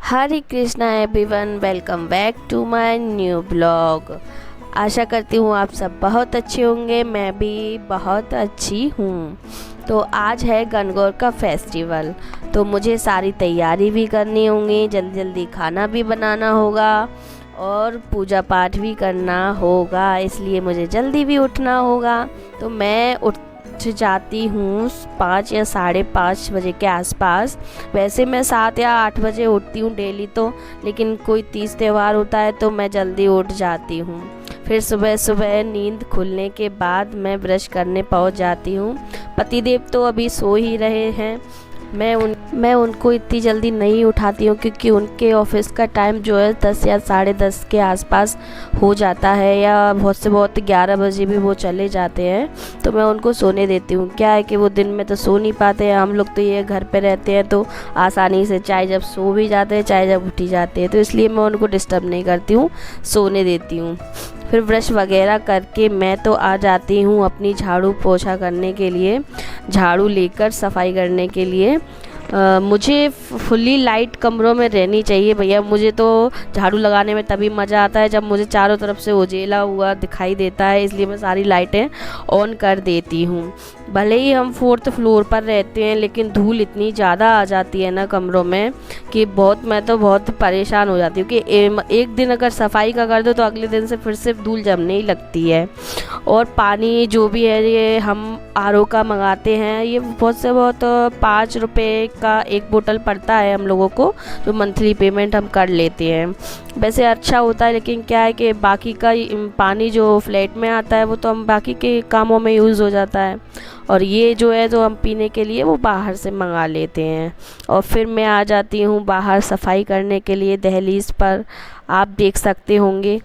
Hare Krishna everyone, welcome back to my new blog. आशा करती हूँ आप सब बहुत अच्छे होंगे। मैं भी बहुत अच्छी हूँ। तो आज है गणगौर का फेस्टिवल, तो मुझे सारी तैयारी भी करनी होंगी, जल्दी जल्दी खाना भी बनाना होगा और पूजा पाठ भी करना होगा, इसलिए मुझे जल्दी भी उठना होगा। तो मैं उठ जाती हूँ 5 या 5:30 बजे के आसपास। वैसे मैं 7 या 8 बजे उठती हूँ डेली तो, लेकिन कोई तीज त्यौहार होता है तो मैं जल्दी उठ जाती हूँ। फिर सुबह सुबह नींद खुलने के बाद मैं ब्रश करने पहुँच जाती हूँ। पतिदेव तो अभी सो ही रहे हैं। मैं उनको इतनी जल्दी नहीं उठाती हूँ, क्योंकि उनके ऑफिस का टाइम जो है 10 या 10:30 के आसपास हो जाता है, या बहुत से बहुत 11 बजे भी वो चले जाते हैं। तो मैं उनको सोने देती हूँ। क्या है कि वो दिन में तो सो नहीं पाते हैं। हम लोग तो ये घर पे रहते हैं तो आसानी से चाहे जब सो भी जाते हैं चाहे जब उठी जाते हैं, तो इसलिए मैं उनको डिस्टर्ब नहीं करती हूँ, सोने देती हूँ। फिर ब्रश वगैरह करके मैं तो आ जाती हूँ अपनी झाड़ू पोछा करने के लिए, झाड़ू लेकर सफाई करने के लिए। मुझे फुल्ली लाइट कमरों में रहनी चाहिए भैया। मुझे तो झाड़ू लगाने में तभी मज़ा आता है जब मुझे चारों तरफ से उजेला हुआ दिखाई देता है, इसलिए मैं सारी लाइटें ऑन कर देती हूँ। भले ही हम 4th फ्लोर पर रहते हैं, लेकिन धूल इतनी ज़्यादा आ जाती है ना कमरों में कि मैं तो बहुत परेशान हो जाती हूँ कि एक दिन अगर सफाई का कर दो तो अगले दिन से फिर से धूल जमने ही लगती है। और पानी जो भी है ये हम RO का मंगाते हैं। ये बहुत से बहुत 5 रुपये का एक बोतल पड़ता है हम लोगों को, जो मंथली पेमेंट हम कर लेते हैं। वैसे अच्छा होता है, लेकिन क्या है कि बाकी का पानी जो फ्लैट में आता है वो तो हम बाकी के कामों में यूज़ हो जाता है, और ये जो है जो हम पीने के लिए वो बाहर से मंगा लेते हैं। और फिर मैं आ जाती हूँ बाहर सफाई करने के लिए दहलीज पर। आप देख सकते होंगे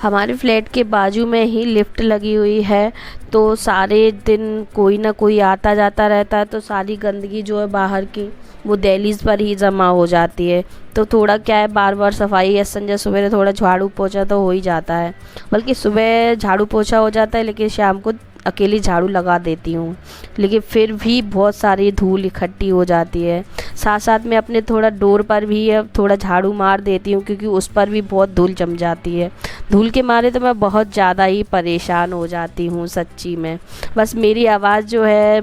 हमारे फ्लैट के बाजू में ही लिफ्ट लगी हुई है, तो सारे दिन कोई ना कोई आता जाता रहता है, तो सारी गंदगी जो है बाहर की वो दहलीज पर ही जमा हो जाती है। तो थोड़ा क्या है, बार बार सफाई या संजय सवेरे थोड़ा झाड़ू पोछा तो हो ही जाता है। बल्कि सुबह झाड़ू पोछा हो जाता है, लेकिन शाम को अकेली झाड़ू लगा देती हूँ, लेकिन फिर भी बहुत सारी धूल इकट्ठी हो जाती है। साथ साथ में अपने थोड़ा डोर पर भी थोड़ा झाड़ू मार देती हूँ, क्योंकि उस पर भी बहुत धूल जम जाती है। धूल के मारे तो मैं बहुत ज़्यादा ही परेशान हो जाती हूँ सच्ची में। बस मेरी आवाज़ जो है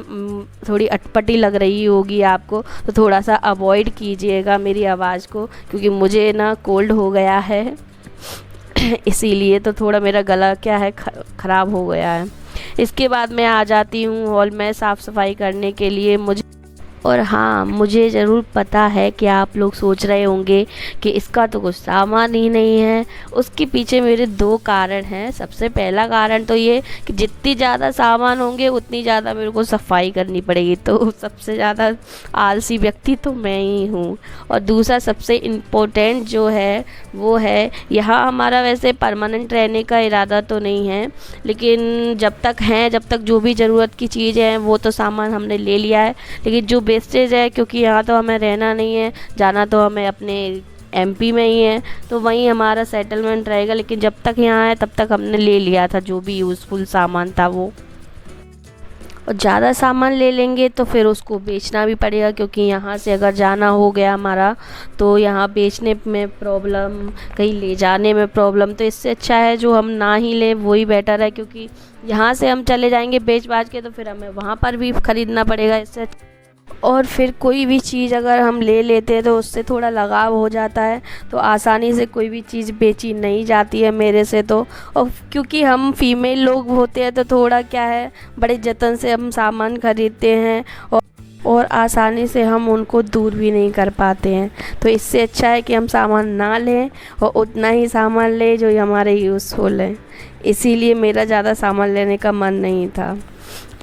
थोड़ी अटपटी लग रही होगी आपको, तो थोड़ा सा अवॉइड कीजिएगा मेरी आवाज़ को, क्योंकि मुझे ना कोल्ड हो गया है इसीलिए तो थोड़ा मेरा गला क्या है ख़राब हो गया है। इसके बाद मैं आ जाती हूँ हॉल में साफ़ सफाई करने के लिए। और हाँ, मुझे ज़रूर पता है कि आप लोग सोच रहे होंगे कि इसका तो कुछ सामान ही नहीं है। उसके पीछे मेरे 2 कारण हैं। सबसे पहला कारण तो ये कि जितनी ज़्यादा सामान होंगे उतनी ज़्यादा मेरे को सफाई करनी पड़ेगी, तो सबसे ज़्यादा आलसी व्यक्ति तो मैं ही हूँ। और दूसरा सबसे इम्पोर्टेंट जो है वो है, यहाँ हमारा वैसे परमानेंट रहने का इरादा तो नहीं है, लेकिन जब तक जो भी ज़रूरत की चीज़ है वो तो सामान हमने ले लिया है। लेकिन जो वेस्टेज है, क्योंकि यहाँ तो हमें रहना नहीं है, जाना तो हमें अपने MP में ही है, तो वहीं हमारा सेटलमेंट रहेगा। लेकिन जब तक यहाँ है तब तक हमने ले लिया था जो भी यूज़फुल सामान था वो। और ज़्यादा सामान ले लेंगे तो फिर उसको बेचना भी पड़ेगा, क्योंकि यहाँ से अगर जाना हो गया हमारा तो यहाँ बेचने में प्रॉब्लम, कहीं ले जाने में प्रॉब्लम। तो इससे अच्छा है जो हम ना ही लें वही बेटर है, क्योंकि यहाँ से हम चले जाएंगे बेच बाच के तो फिर हमें वहाँ पर भी ख़रीदना पड़ेगा इससे। और फिर कोई भी चीज़ अगर हम ले लेते हैं तो उससे थोड़ा लगाव हो जाता है, तो आसानी से कोई भी चीज़ बेची नहीं जाती है मेरे से तो। और क्योंकि हम फीमेल लोग होते हैं तो थोड़ा क्या है, बड़े जतन से हम सामान खरीदते हैं, और आसानी से हम उनको दूर भी नहीं कर पाते हैं। तो इससे अच्छा है कि हम सामान ना लें और उतना ही सामान लें जो हमारे यूज़फुल है। इसीलिए मेरा ज़्यादा सामान लेने का मन नहीं था।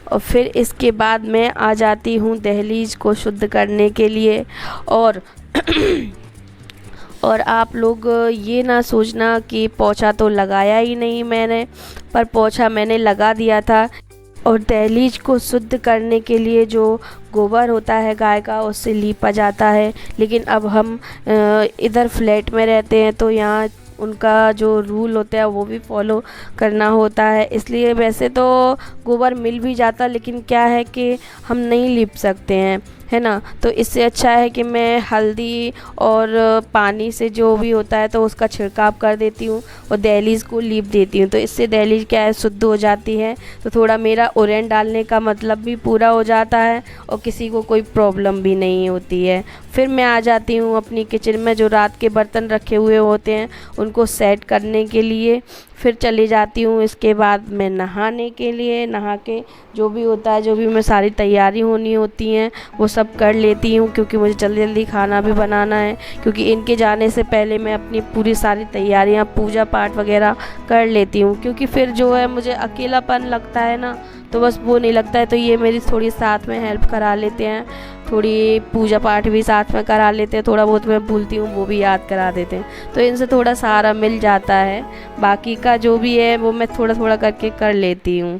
और फिर इसके बाद मैं आ जाती हूँ दहलीज को शुद्ध करने के लिए। और और आप लोग ये ना सोचना कि पोछा तो लगाया ही नहीं मैंने, पर पोछा मैंने लगा दिया था। और दहलीज को शुद्ध करने के लिए जो गोबर होता है गाय का, उससे लीपा जाता है। लेकिन अब हम इधर फ्लैट में रहते हैं तो यहाँ उनका जो रूल होता है वो भी फॉलो करना होता है, इसलिए वैसे तो गोबर मिल भी जाता, लेकिन क्या है कि हम नहीं लीप सकते हैं। है ना। तो इससे अच्छा है कि मैं हल्दी और पानी से जो भी होता है तो उसका छिड़काव कर देती हूँ और दहलीज को लीप देती हूँ। तो इससे दहलीज क्या है, शुद्ध हो जाती है। तो थोड़ा मेरा ओरेंट डालने का मतलब भी पूरा हो जाता है और किसी को कोई प्रॉब्लम भी नहीं होती है। फिर मैं आ जाती हूँ अपनी किचन में, जो रात के बर्तन रखे हुए होते हैं उनको सेट करने के लिए। फिर चली जाती हूँ इसके बाद मैं नहाने के लिए। नहा के जो भी होता है, जो भी मैं सारी तैयारी होनी होती हैं वो सब कर लेती हूँ, क्योंकि मुझे जल्दी जल्दी खाना भी बनाना है। क्योंकि इनके जाने से पहले मैं अपनी पूरी सारी तैयारियाँ, पूजा पाठ वगैरह कर लेती हूँ। क्योंकि फिर जो है मुझे अकेलापन लगता है ना, तो बस वो नहीं लगता है। तो ये मेरी थोड़ी साथ में हेल्प करा लेते हैं, थोड़ी पूजा पाठ भी साथ में करा लेते हैं, थोड़ा बहुत मैं भूलती हूँ वो भी याद करा देते हैं। तो इनसे थोड़ा सहारा मिल जाता है। बाकी का जो भी है वो मैं थोड़ा थोड़ा करके कर लेती हूँ।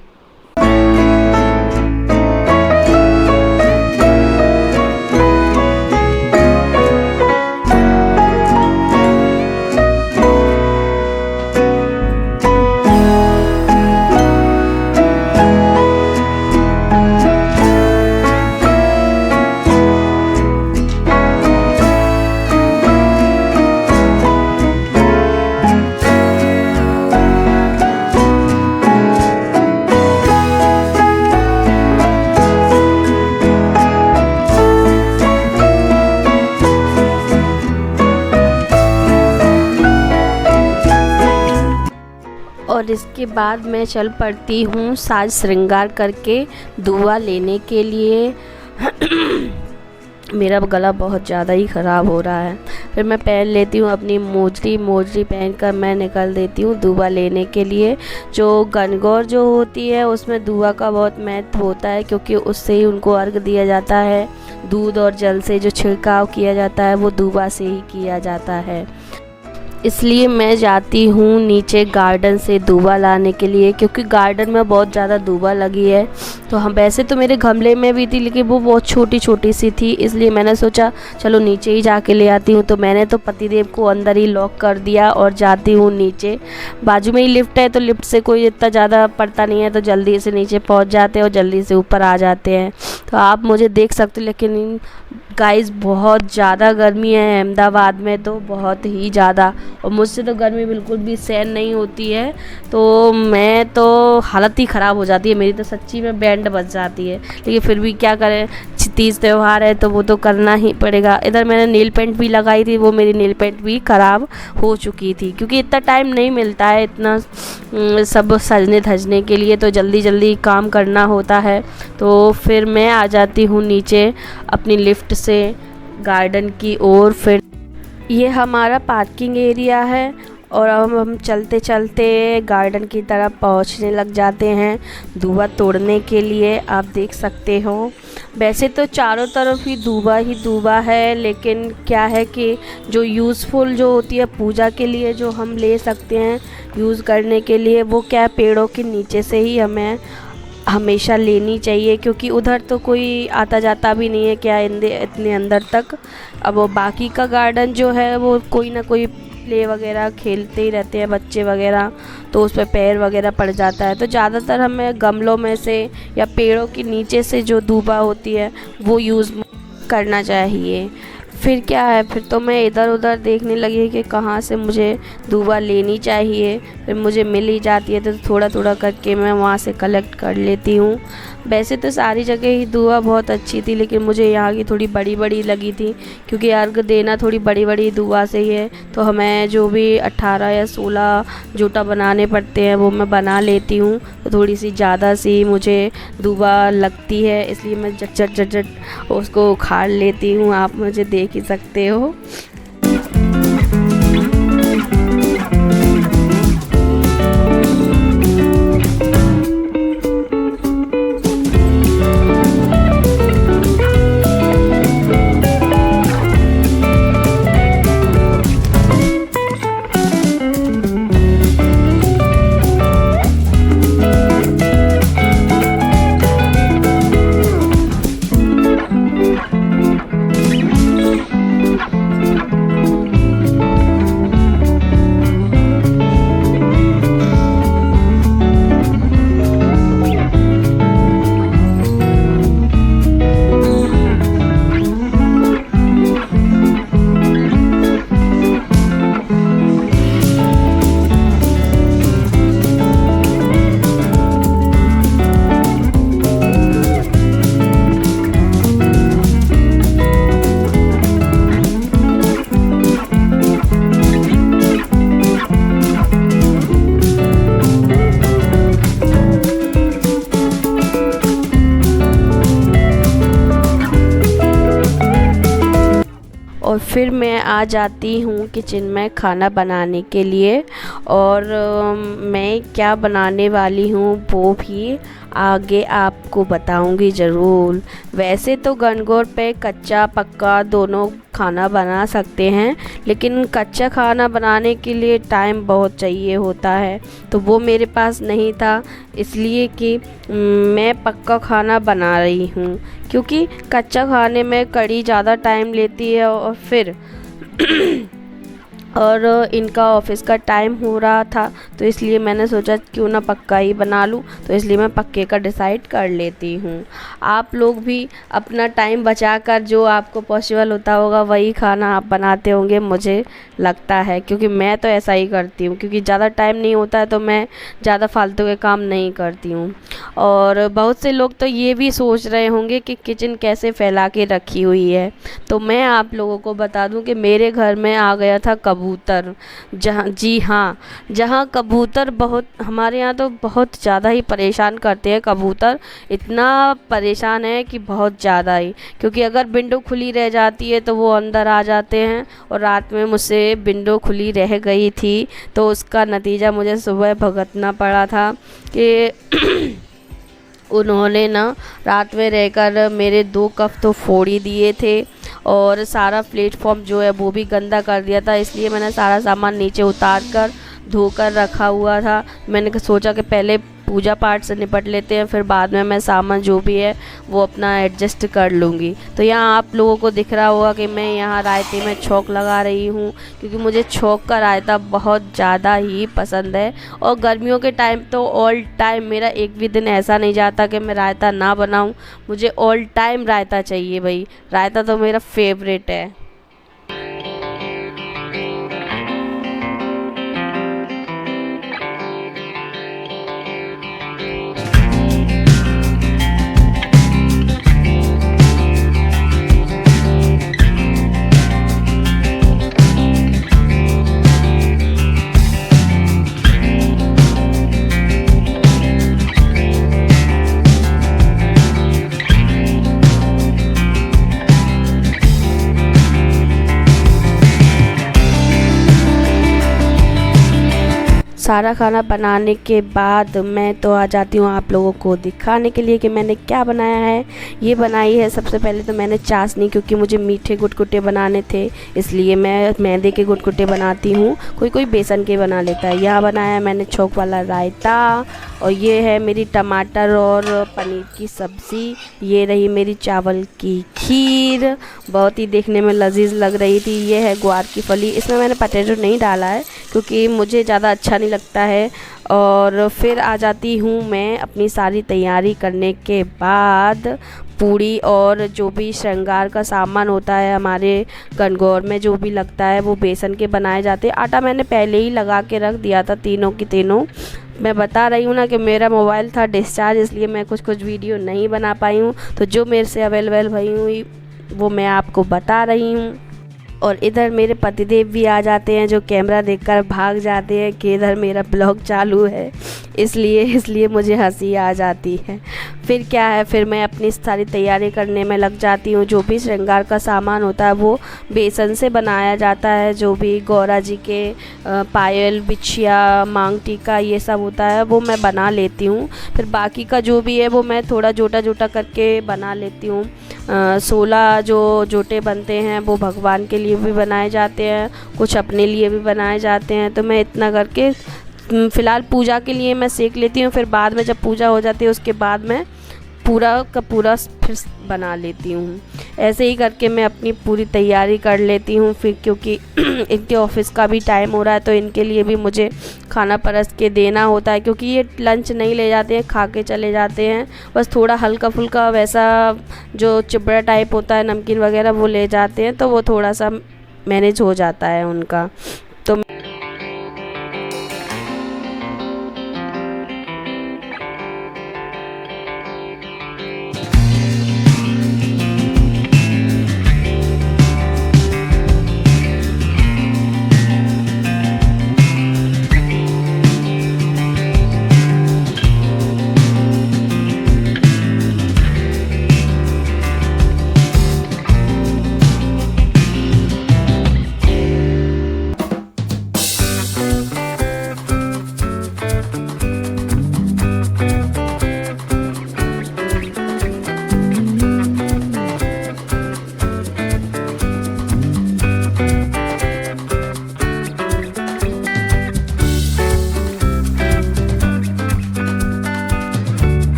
और इसके बाद मैं चल पड़ती हूँ साज श्रृंगार करके दूल्हा लेने के लिए। मेरा गला बहुत ज़्यादा ही ख़राब हो रहा है। फिर मैं पहन लेती हूँ अपनी मोजरी पहन कर मैं निकल देती हूँ दूल्हा लेने के लिए। जो गणगौर जो होती है उसमें दूल्हा का बहुत महत्व होता है, क्योंकि उससे ही उनको अर्घ दिया जाता है। दूध और जल से जो छिड़काव किया जाता है वो दूल्हा से ही किया जाता है। इसलिए मैं जाती हूँ नीचे गार्डन से दूबा लाने के लिए, क्योंकि गार्डन में बहुत ज़्यादा दूबा लगी है। तो हम वैसे तो मेरे गमले में भी थी, लेकिन वो बहुत छोटी छोटी सी थी, इसलिए मैंने सोचा चलो नीचे ही जाके ले आती हूँ। तो मैंने तो पतिदेव को अंदर ही लॉक कर दिया और जाती हूँ नीचे। बाजू में ही लिफ्ट है, तो लिफ्ट से कोई इतना ज़्यादा पड़ता नहीं है, तो जल्दी से नीचे पहुँच जाते हैं और जल्दी से ऊपर आ जाते हैं। तो आप मुझे देख सकते हो, लेकिन गाइस बहुत ज़्यादा गर्मी है अहमदाबाद में, तो बहुत ही ज़्यादा, और मुझसे तो गर्मी बिल्कुल भी सहन नहीं होती है। तो मैं तो हालत ही ख़राब हो जाती है मेरी, तो सच्ची में बैंड बज जाती है। लेकिन फिर भी क्या करें, तीज त्यौहार है तो वो तो करना ही पड़ेगा। इधर मैंने नील पेंट भी लगाई थी, वो मेरी नील पेंट भी ख़राब हो चुकी थी, क्योंकि इतना टाइम नहीं मिलता है इतना सब सजने धजने के लिए, तो जल्दी जल्दी काम करना होता है। तो फिर मैं आ जाती हूँ नीचे अपनी लिफ्ट से गार्डन की ओर। फिर ये हमारा पार्किंग एरिया है और अब हम चलते चलते गार्डन की तरफ पहुंचने लग जाते हैं दूबा तोड़ने के लिए। आप देख सकते हो, वैसे तो चारों तरफ ही दूबा है, लेकिन क्या है कि जो यूज़फुल जो होती है पूजा के लिए, जो हम ले सकते हैं यूज़ करने के लिए, वो क्या पेड़ों के नीचे से ही हमें हमेशा लेनी चाहिए, क्योंकि उधर तो कोई आता जाता भी नहीं है क्या इतने अंदर तक। अब वो बाकी का गार्डन जो है वो कोई ना कोई प्ले वगैरह खेलते ही रहते हैं बच्चे वगैरह, तो उस पर पैर वगैरह पड़ जाता है। तो ज़्यादातर हमें गमलों में से या पेड़ों के नीचे से जो दूबा होती है वो यूज़ करना चाहिए। फिर क्या है, फिर तो मैं इधर उधर देखने लगी कि कहाँ से मुझे दूबा लेनी चाहिए। फिर मुझे मिल ही जाती है, तो थोड़ा थोड़ा करके मैं वहाँ से कलेक्ट कर लेती हूँ। वैसे तो सारी जगह ही दूबा बहुत अच्छी थी, लेकिन मुझे यहाँ की थोड़ी बड़ी बड़ी लगी थी, क्योंकि अर्घ देना थोड़ी बड़ी बड़ी दूबा से ही है। तो हमें जो भी 18 या 16 जोटा बनाने पड़ते हैं वो मैं बना लेती हूँ। तो थोड़ी सी ज़्यादा सी मुझे दूबा लगती है, इसलिए मैं झट झट उसको उखाड़ लेती हूँ। आप मुझे देख ही सकते हो। फिर मैं आ जाती हूँ किचन में खाना बनाने के लिए, और मैं क्या बनाने वाली हूँ वो भी आगे आपको बताऊंगी ज़रूर। वैसे तो गणगौर पे कच्चा पक्का दोनों खाना बना सकते हैं, लेकिन कच्चा खाना बनाने के लिए टाइम बहुत चाहिए होता है, तो वो मेरे पास नहीं था, इसलिए कि मैं पक्का खाना बना रही हूँ। क्योंकि कच्चा खाने में कढ़ी ज़्यादा टाइम लेती है, और फिर और इनका ऑफिस का टाइम हो रहा था, तो इसलिए मैंने सोचा क्यों ना पक्का ही बना लूँ, तो इसलिए मैं पक्के का डिसाइड कर लेती हूँ। आप लोग भी अपना टाइम बचाकर जो आपको पॉसिबल होता होगा वही खाना आप बनाते होंगे, मुझे लगता है, क्योंकि मैं तो ऐसा ही करती हूँ। क्योंकि ज़्यादा टाइम नहीं होता है तो मैं ज़्यादा फालतू के काम नहीं करती हूँ। और बहुत से लोग तो ये भी सोच रहे होंगे कि किचन कैसे फैला के रखी हुई है, तो मैं आप लोगों को बता दूं कि मेरे घर में आ गया था कबूतर। जहाँ, जी हाँ, जहाँ कबूतर बहुत, हमारे यहाँ तो बहुत ज़्यादा ही परेशान करते हैं कबूतर, इतना परेशान है कि बहुत ज़्यादा ही। क्योंकि अगर विंडो खुली रह जाती है तो वो अंदर आ जाते हैं, और रात में मुझसे विंडो खुली रह गई थी, तो उसका नतीजा मुझे सुबह भुगतना पड़ा था कि उन्होंने ना रात में रहकर मेरे 2 कप तो फोड़ ही दिए थे, और सारा प्लेटफॉर्म जो है वो भी गंदा कर दिया था। इसलिए मैंने सारा सामान नीचे उतार कर धोकर रखा हुआ था। मैंने सोचा कि पहले पूजा पाठ से निपट लेते हैं, फिर बाद में मैं सामान जो भी है वो अपना एडजस्ट कर लूँगी। तो यहाँ आप लोगों को दिख रहा होगा कि मैं यहाँ रायते में छौंक लगा रही हूँ, क्योंकि मुझे छौंक का रायता बहुत ज़्यादा ही पसंद है। और गर्मियों के टाइम तो ऑल टाइम मेरा एक भी दिन ऐसा नहीं जाता कि मैं रायता ना बनाऊँ, मुझे ऑल टाइम रायता चाहिए भाई, रायता तो मेरा फेवरेट है। सारा खाना बनाने के बाद मैं तो आ जाती हूँ आप लोगों को दिखाने के लिए कि मैंने क्या बनाया है। ये बनाई है सबसे पहले तो मैंने चाशनी, क्योंकि मुझे मीठे गुटगुटे बनाने थे, इसलिए मैं मैदे के गुटगुटे बनाती हूँ, कोई कोई बेसन के बना लेता है। यहाँ बनाया मैंने छौंक वाला रायता, और ये है मेरी टमाटर और पनीर की सब्ज़ी, ये रही मेरी चावल की खीर, बहुत ही देखने में लजीज लग रही थी। ये है ग्वार की फली, इसमें मैंने पटेटो नहीं डाला है क्योंकि मुझे ज़्यादा अच्छा नहीं लगता है। और फिर आ जाती हूँ मैं अपनी सारी तैयारी करने के बाद पूड़ी और जो भी श्रृंगार का सामान होता है हमारे गणगौर में जो भी लगता है वो बेसन के बनाए जाते हैं। आटा मैंने पहले ही लगा के रख दिया था तीनों की तीनों। मैं बता रही हूँ ना कि मेरा मोबाइल था डिस्चार्ज, इसलिए मैं कुछ वीडियो नहीं बना पाई हूँ, तो जो मेरे से अवेलेबल हुई हुई वो मैं आपको बता रही हूँ। और इधर मेरे पतिदेव भी आ जाते हैं जो कैमरा देखकर भाग जाते हैं कि इधर मेरा ब्लॉग चालू है, इसलिए मुझे हंसी आ जाती है। फिर क्या है, फिर मैं अपनी सारी तैयारी करने में लग जाती हूँ। जो भी श्रृंगार का सामान होता है वो बेसन से बनाया जाता है, जो भी गौरा जी के पायल, बिछिया, मांग टीका ये सब होता है वो मैं बना लेती हूँ। फिर बाकी का जो भी है वो मैं थोड़ा जोटा जोटा करके बना लेती हूँ। 16 जो जोटे बनते हैं वो भगवान के लिए भी बनाए जाते हैं, कुछ अपने लिए भी बनाए जाते हैं। तो मैं इतना करके फ़िलहाल पूजा के लिए मैं सेक लेती हूँ, फिर बाद में जब पूजा हो जाती है उसके बाद मैं पूरा का पूरा फिर बना लेती हूँ। ऐसे ही करके मैं अपनी पूरी तैयारी कर लेती हूँ। फिर क्योंकि इनके ऑफिस का भी टाइम हो रहा है तो इनके लिए भी मुझे खाना परस के देना होता है, क्योंकि ये लंच नहीं ले जाते हैं, खा के चले जाते हैं। बस थोड़ा हल्का फुल्का वैसा जो चिबड़ा टाइप होता है नमकीन वगैरह वो ले जाते हैं, तो वो थोड़ा सा मैनेज हो जाता है उनका। तो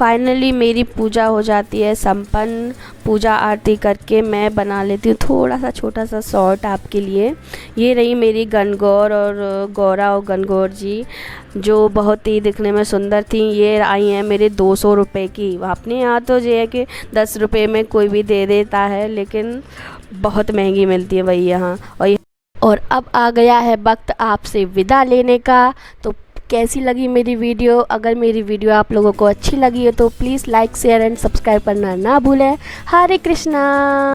फाइनली मेरी पूजा हो जाती है संपन्न। पूजा आरती करके मैं बना लेती हूँ थोड़ा सा छोटा सा शॉर्ट आपके लिए। ये रही मेरी गणगौर और गौरा और गणगौर जी, जो बहुत ही दिखने में सुंदर थी। ये आई हैं मेरे 200 रुपये की। अपने यहाँ तो ये है कि 10 रुपये में कोई भी दे देता है, लेकिन बहुत महंगी मिलती है वही यहाँ। और अब आ गया है वक्त आपसे विदा लेने का। तो कैसी लगी मेरी वीडियो? अगर मेरी वीडियो आप लोगों को अच्छी लगी हो तो please like share and subscribe करना ना भूलें। हरे कृष्णा।